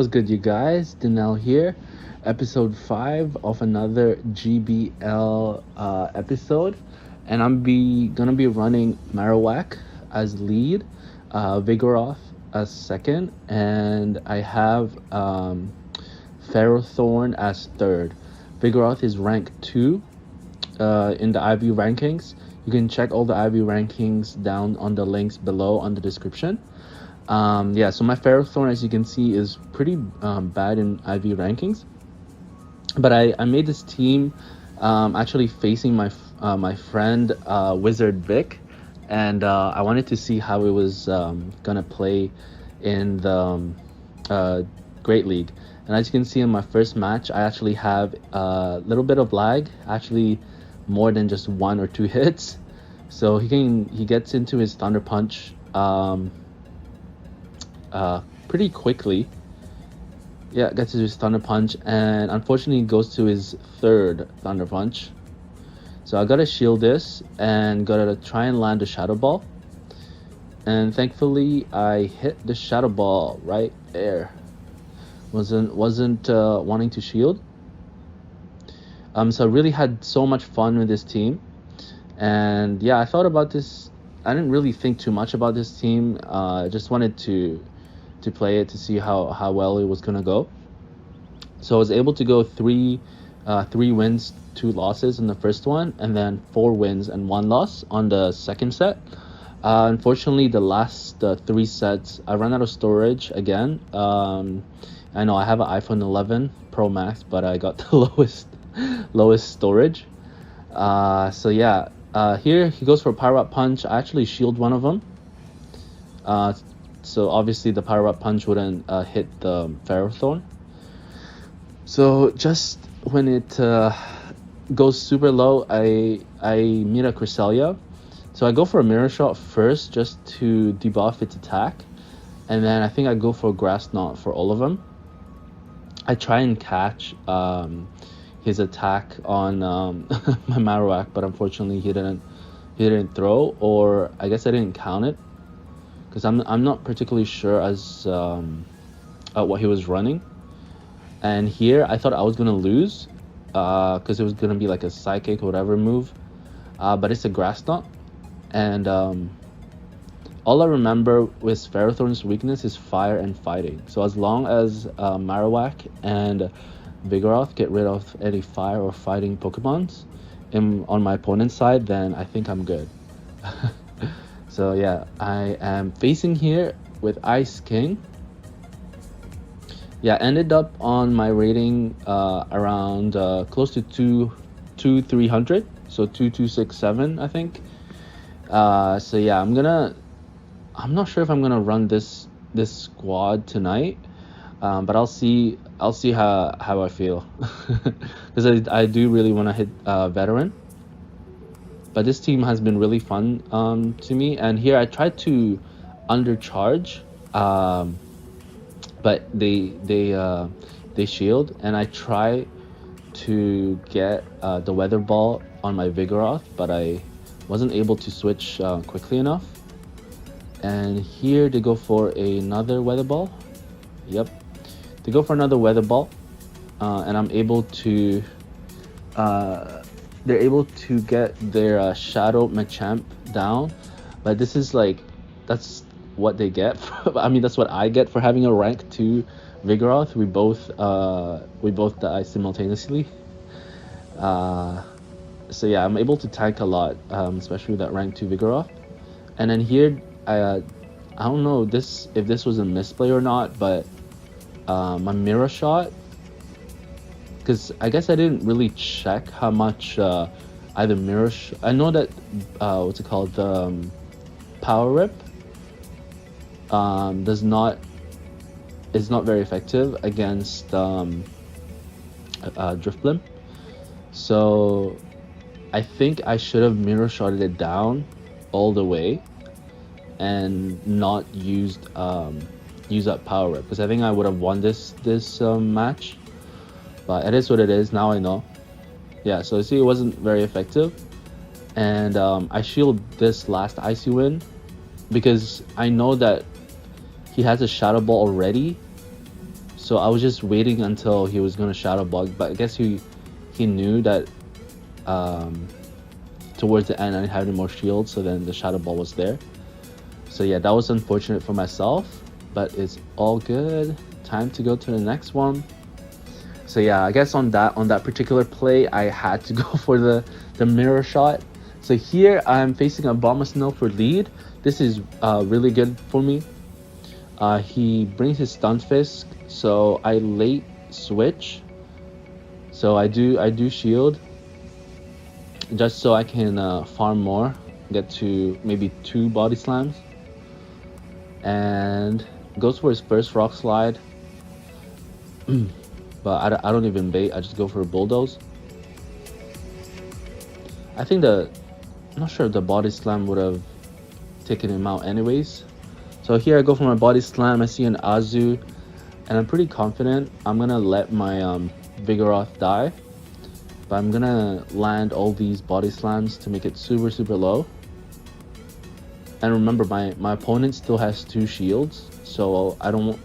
What's good, you guys? Danelle here, episode 5 of another GBL episode, and gonna be running Marowak as lead, Vigoroth as second, and I have Ferrothorn as third. Vigoroth is rank 2 in the IV rankings. You can check all the IV rankings down on the links below on the description. So my Ferrothorn, as you can see, is pretty bad in IV rankings. But I made this team actually facing my friend Wizard Vic, and I wanted to see how it was gonna play in the Great League. And as you can see in my first match, I actually have a little bit of lag, actually more than just 1 or 2 hits. So he gets into his Thunder Punch pretty quickly. Yeah, gets to his Thunder Punch, and unfortunately goes to his third Thunder Punch. So I gotta shield this and gotta try and land a Shadow Ball. And thankfully I hit the Shadow Ball right there. Wasn't wanting to shield. So I really had so much fun with this team. And yeah, I thought about this. I didn't really think too much about this team. I just wanted to play it to see how well it was gonna go. So I was able to go 3 wins, 2 losses in the first one, and then 4 wins and 1 loss on the second set. Unfortunately, the last 3 sets, I ran out of storage again. I know I have an iPhone 11 Pro Max, but I got the lowest storage. Here he goes for a Power Up Punch. I actually shield one of them. So obviously the Power Up Punch wouldn't hit the Ferrothorn. So just when it goes super low, I meet a Cresselia. So I go for a Mirror Shot first just to debuff its attack. And then I think I go for a Grass Knot for all of them. I try and catch his attack on my Marowak, but unfortunately he didn't throw, or I guess I didn't count it. Because I'm not particularly sure as what he was running. And here I thought I was gonna lose because it was gonna be like a Psychic or whatever move, but it's a Grass Knot. And all I remember with Ferrothorn's weakness is fire and fighting. So as long as Marowak and Vigoroth get rid of any fire or fighting Pokemons on my opponent's side, then I think I'm good. So yeah, I am facing here with Ice King. Yeah, ended up on my rating around close to 300, so 2267 I think. So yeah, I'm not sure if I'm gonna run this squad tonight, but I'll see how I feel, because I do really want to hit veteran. But this team has been really fun to me, and here I tried to undercharge, but they shield, and I try to get the Weather Ball on my Vigoroth, but I wasn't able to switch quickly enough. And here they go for another Weather Ball. Yep, they go for another Weather Ball, and I'm able to they're able to get their Shadow Machamp down, but this is that's what they get. That's what I get for having a rank 2 Vigoroth. We both die simultaneously. So yeah, I'm able to tank a lot, especially with that rank 2 Vigoroth. And then here, I don't know if this was a misplay or not, but my Mirror Shot, because I guess I didn't really check how much either Mirror Shot. I know that what's it called, the Power Rip is not very effective against Drifblim. So I think I should have Mirror Shotted it down all the way and not use up Power Rip, because I think I would have won this match. But it is what it is. Now I know. Yeah, so you see, it wasn't very effective, and I shield this last Icy Wind because I know that he has a Shadow Ball already. So I was just waiting until he was gonna Shadow Ball, but I guess he knew that towards the end I had more shields, so then the Shadow Ball was there. So yeah, that was unfortunate for myself, but it's all good. Time to go to the next one. So yeah, I guess on that particular play, I had to go for the mirror shot. So here I'm facing a Abomasnow for lead. This is really good for me. He brings his Stunfisk, so I late switch. So I do shield, just so I can farm more, get to maybe 2 body slams, and goes for his first Rock Slide. But I don't even bait, I just go for a Bulldoze. I think I'm not sure if the body slam would have taken him out anyways. So here I go for my body slam, I see an Azu, and I'm pretty confident I'm gonna let my Vigoroth die. But I'm gonna land all these body slams to make it super low. And remember, my opponent still has 2 shields, so I want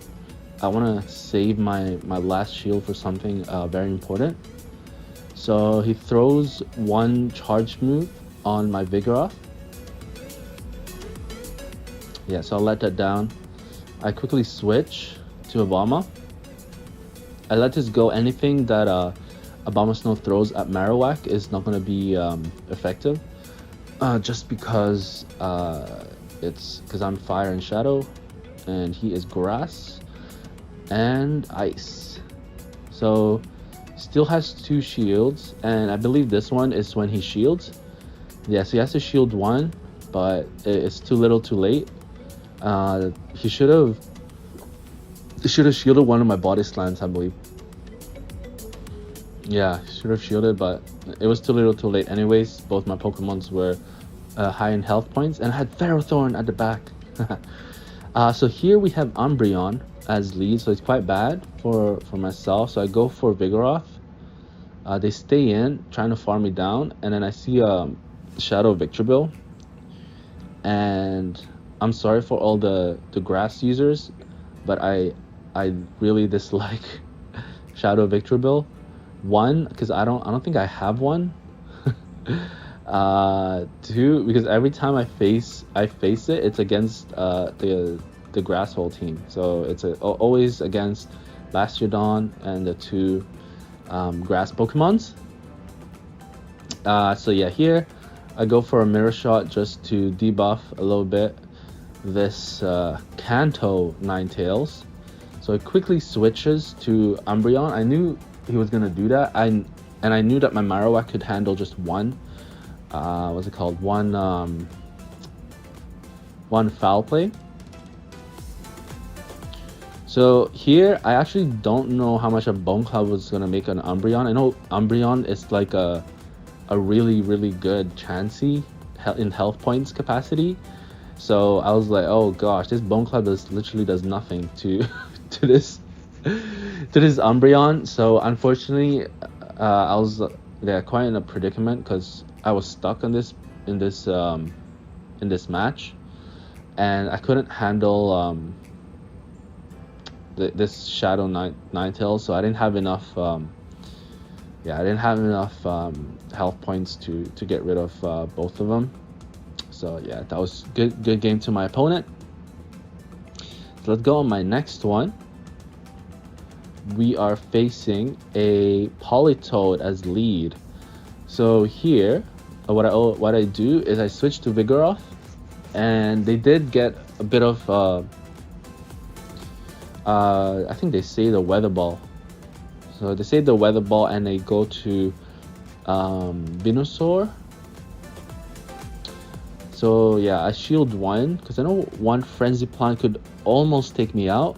to save my last shield for something very important. So he throws 1 charge move on my Vigoroth. Yeah, so I'll let that down. I quickly switch to Obama. I let this go. Anything that Abomasnow throws at Marowak is not going to be effective. Just because I'm Fire and Shadow, and he is Grass and Ice. So still has 2 shields, and I believe this one is when he shields. Yeah, so he has to shield 1, but it's too little too late. He should have shielded one of my body slams, I believe. Yeah, should have shielded, but it was too little too late anyways. Both my Pokemons were high in health points, and I had Ferrothorn at the back. So here we have Umbreon as lead, so it's quite bad for myself. So I go for Vigoroth. They stay in, trying to farm me down, and then I see Shadow Victreebel. And I'm sorry for all the grass users, but I really dislike Shadow Victreebel. 1, because I don't think I have one. 2, because every time I face it, it's against the grass hole team. So it's always against Bastiodon and the 2 grass Pokemons. So yeah, here I go for a mirror shot just to debuff a little bit this Kanto Ninetales. So it quickly switches to Umbreon. I knew he was gonna do that. And I knew that my Marowak could handle just one what's it called, one foul play. So here I actually don't know how much a Bone Club was gonna make on Umbreon. I know Umbreon is like a really good Chansey in health points capacity. So I was like, oh gosh, this Bone Club literally does nothing to this Umbreon. So unfortunately, I was quite in a predicament because I was stuck in this match, and I couldn't handle this Shadow Ninetales. So I didn't have enough. Health points to get rid of both of them. So yeah, that was good game to my opponent. So let's go on my next one. We are facing a Politoed as lead. So here, what I do is I switch to Vigoroth, and they did get a bit of I think they say the Weather Ball. So they say the Weather Ball, and they go to Venusaur. So yeah, I shield 1 because I know 1 Frenzy Plant could almost take me out,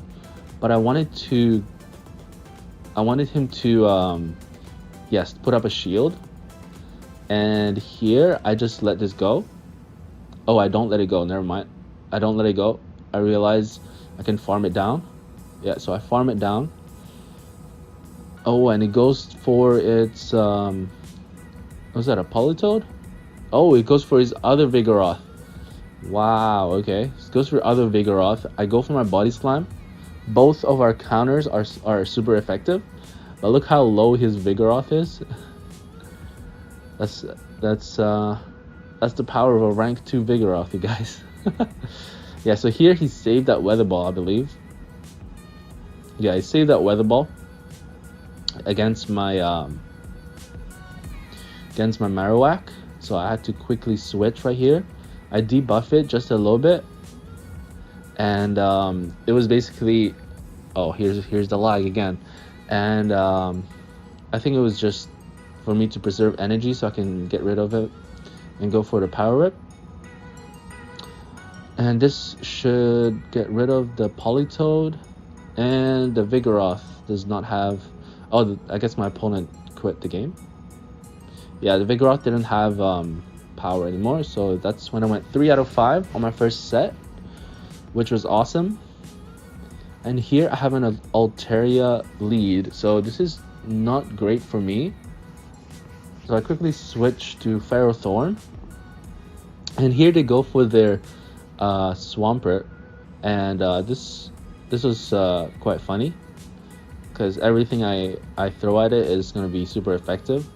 but I wanted him to yes, put up a shield. And here I just let this go. Oh, I don't let it go, never mind. I don't let it go. I realize I can farm it down. Yeah, so I farm it down. Oh, and it goes for its was that a Politoed? Oh, it goes for his other Vigoroth. Wow, okay. It goes for other Vigoroth. I go for my Body Slam. both of our counters are super effective. But look how low his Vigoroth is. that's that's the power of a rank 2 Vigoroth, you guys. Yeah, so here he saved that Weather Ball, I believe. Yeah, he saved that Weather Ball against my Marowak. So I had to quickly switch right here. I debuff it just a little bit, and it was basically, oh, here's the lag again, and I think it was just for me to preserve energy so I can get rid of it and go for the Power Whip. And this should get rid of the Politoed, and the Vigoroth does not have, oh, I guess my opponent quit the game. Yeah, the Vigoroth didn't have power anymore, so that's when I went 3 out of 5 on my first set, which was awesome. And here I have an Altaria lead, so this is not great for me. So I quickly switched to Ferrothorn, and here they go for their Swampert, and this was quite funny because everything I throw at it is going to be super effective.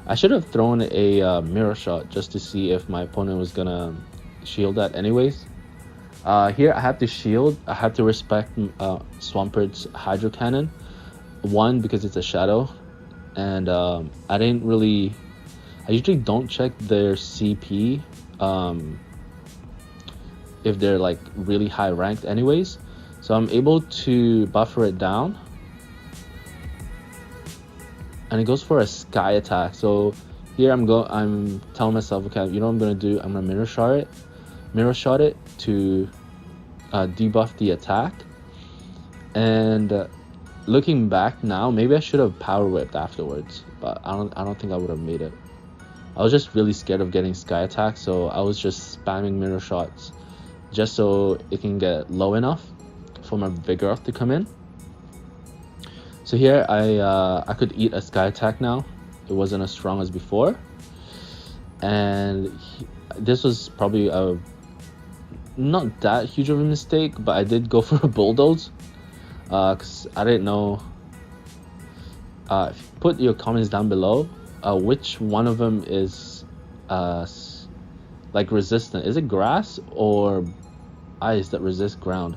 I should have thrown a Mirror Shot just to see if my opponent was going to shield that anyways. Here I have to shield. I have to respect Swampert's Hydro Cannon. One, because it's a shadow, and I usually don't check their CP if they're like really high ranked anyways. So I'm able to buffer it down. And it goes for a Sky Attack. So here I'm telling myself, okay, you know what I'm gonna do? I'm gonna Mirror Shot it to debuff the attack. And looking back now, maybe I should have Power Whipped afterwards, but I don't think I would have made it. I was just really scared of getting Sky Attack, so I was just spamming Mirror Shots just so it can get low enough for my Vigoroth to come in. So here I could eat a Sky Attack now. It wasn't as strong as before, and this was probably not that huge of a mistake, but I did go for a Bulldoze because I didn't know. If you put your comments down below, which one of them is like resistant? Is it grass or ice that resists ground?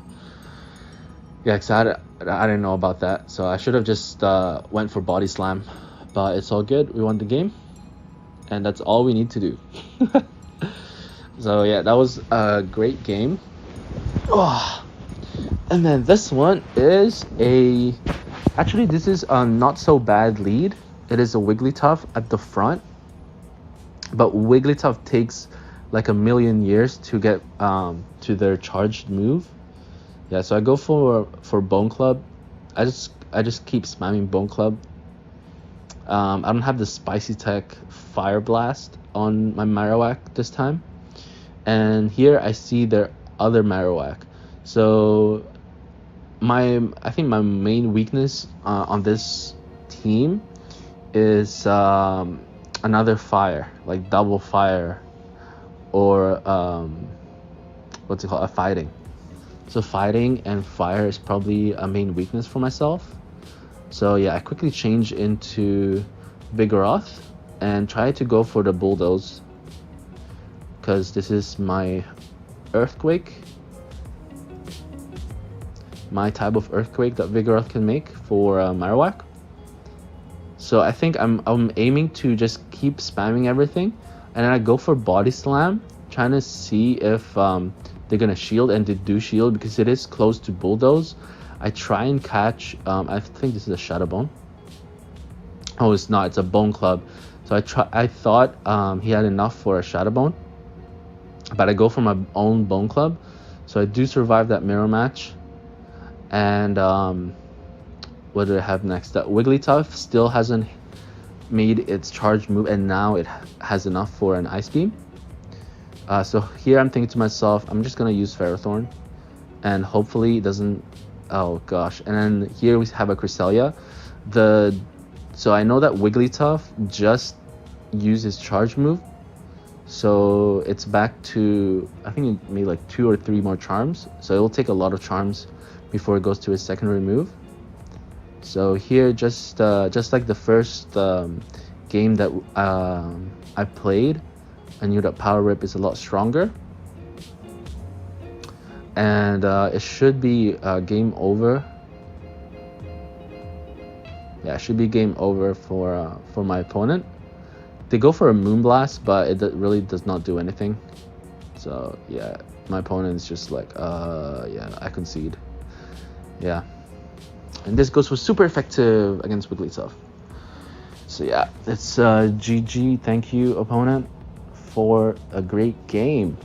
Yeah, cause I didn't know about that, so I should have just went for Body Slam, but it's all good. We won the game, and that's all we need to do. So yeah, that was a great game. Oh. And then this one is actually this is a not so bad lead. It is a Wigglytuff at the front, but Wigglytuff takes like a million years to get to their charged move. Yeah, so I go for Bone Club. I just keep spamming Bone Club. I don't have the Spicy Tech Fire Blast on my Marowak this time. And here I see their other Marowak. So I think my main weakness on this team is another fire, like double fire, or what's it called, a fighting. So fighting and fire is probably a main weakness for myself. So yeah, I quickly change into Vigoroth and try to go for the Bulldoze, because this is my Earthquake, my type of Earthquake that Vigoroth can make for Marowak. So I think I'm aiming to just keep spamming everything, and then I go for Body Slam, trying to see if they're gonna shield, and they do shield because it is close to Bulldoze. I try and catch, I think this is a Shadow Bone. Oh, it's not, it's a Bone Club. So I thought he had enough for a Shadow Bone, but I go for my own Bone Club. So I do survive that mirror match. And what do I have next? That Wigglytuff still hasn't made its charge move, and now it has enough for an Ice Beam. So here I'm thinking to myself, I'm just gonna use Ferrothorn, and hopefully it doesn't. Oh gosh! And then here we have a Cresselia. So I know that Wigglytuff just used his charge move, so it's back to, I think it made like 2 or 3 more charms. So it will take a lot of charms before it goes to his secondary move. So here, just like the first game that I played, I knew that Power Rip is a lot stronger, and it should be game over. Yeah, it should be game over for my opponent. They go for a Moonblast, but it really does not do anything. So yeah, my opponent's just like, yeah, I concede. Yeah, and this goes for super effective against Wigglytuff. So yeah, it's GG. Thank you, opponent, for a great game.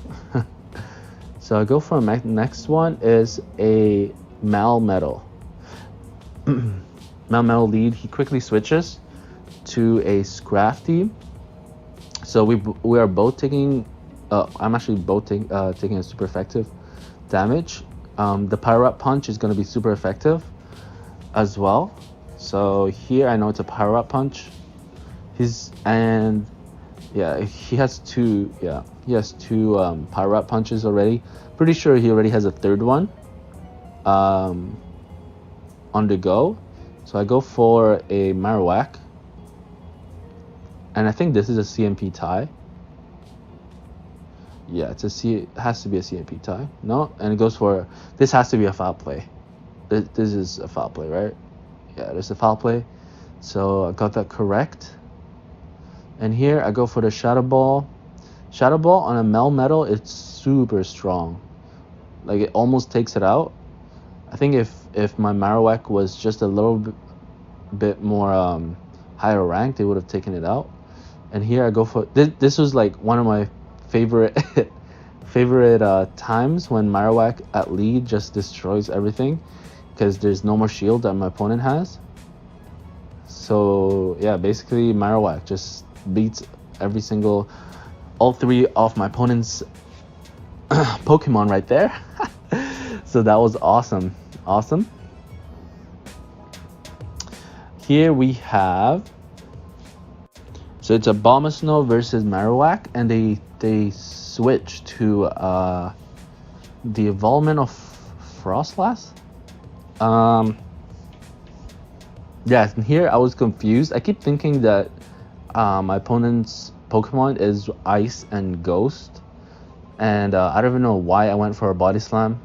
So I go for my next one is a Melmetal. Melmetal lead. He quickly switches to a Scrafty. So we are both taking. I'm actually both taking a super effective damage. The Power Up Punch is going to be super effective as well. So here I know it's a Power Up Punch. He has two. Yeah, he has two Power Up Punches already. Pretty sure he already has a third one on the go. So I go for a Marowak. And I think this is a CMP tie. Yeah, it has to be a CMP tie. No, and it goes for, this has to be a foul play. This is a foul play, right? Yeah, there's a foul play. So I got that correct. And here I go for the Shadow Ball. Shadow Ball on a Melmetal, it's super strong. Like, it almost takes it out. I think if my Marowak was just a little bit more higher ranked, they would have taken it out. And here I go for this was like one of my favorite times when Marowak at lead just destroys everything because there's no more shield that my opponent has. So yeah, basically Marowak just beats all three of my opponent's Pokemon right there. So that was awesome. Here we have, so it's a Abomasnow versus Marowak, and they switch to the evolvement of Frostlass. Yeah, and here I was confused. I keep thinking that my opponent's Pokemon is Ice and Ghost, and I don't even know why I went for a Body Slam.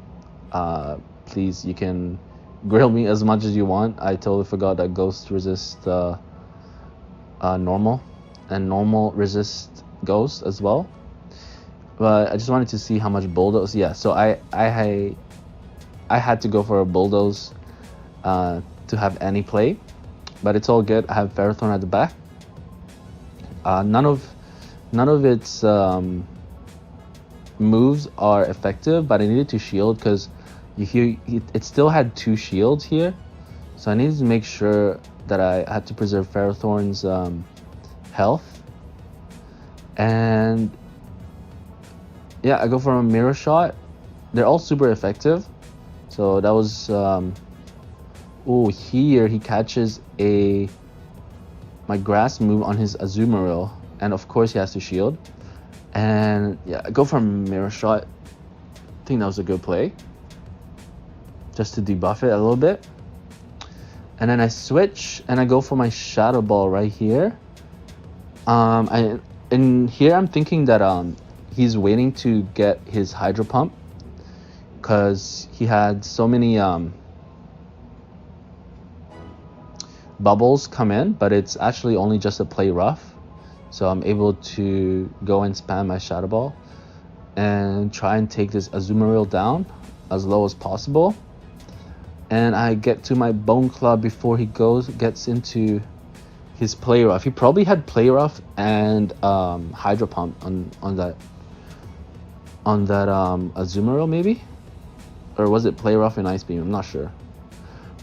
Please, you can grill me as much as you want. I totally forgot that Ghost resists normal, and normal resist Ghost as well. But I just wanted to see how much Bulldoze. Yeah, so I had to go for a Bulldoze to have any play, but it's all good. I have Ferrothorn at the back. None of its moves are effective, but I needed to shield because it still had two shields here, so I needed to make sure that I had to preserve Ferrothorn's health. And yeah, I go for a Mirror Shot. They're all super effective. So that was here he catches my grass move on his Azumarill, and of course he has to shield. And yeah, I go for a Mirror Shot. I think that was a good play, just to debuff it a little bit. And then I switch and I go for my Shadow Ball right here. And here I'm thinking that he's waiting to get his Hydro Pump because he had so many bubbles come in, but it's actually only just a play rough. So I'm able to go and spam my Shadow Ball and try and take this Azumarill down as low as possible. And I get to my Bone Club before he gets into his Play Rough. He probably had Play Rough and Hydro Pump on that Azumarill maybe? Or was it Play Rough and Ice Beam? I'm not sure.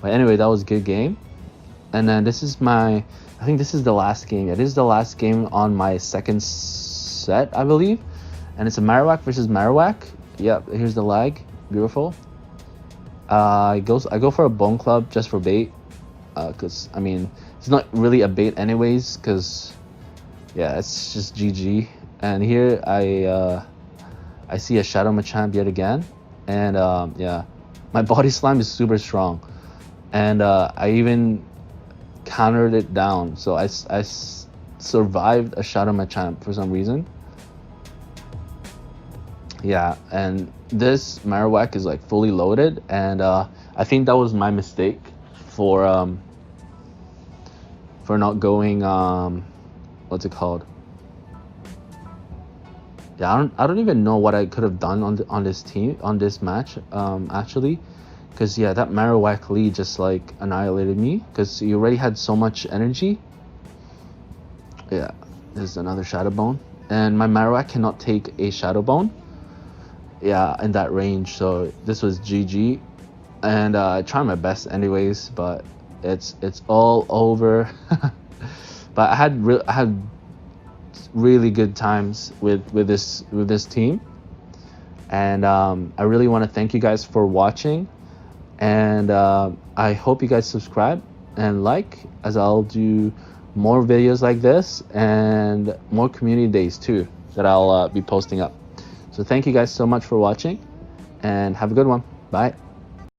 But anyway, that was a good game. And then this is I think this is the last game. Yeah, this is the last game on my second set, I believe. And it's a Marowak versus Marowak. Yep, here's the lag. Beautiful. I go for a Bone Club just for bait. Because, I mean, it's not really a bait anyways. Because, yeah, it's just GG. And here I see a Shadow Machamp yet again. And, yeah, My body slam is super strong, and I even countered it down. So I survived a Shadow Machamp for some reason. Yeah, and this Marowak is like fully loaded, and I think that was my mistake for not going what's it called? Yeah, I don't even know what I could have done on this team on this match actually, because yeah, that Marowak lead just like annihilated me because he already had so much energy. Yeah, there's another Shadow Bone, and my Marowak cannot take a Shadow Bone. Yeah, in that range, so this was GG, and I tried my best anyways, but it's all over. But I had really good times with this team, and I really want to thank you guys for watching, and I hope you guys subscribe and like, as I'll do more videos like this and more community days too that I'll be posting up. So thank you guys so much for watching, and have a good one. Bye.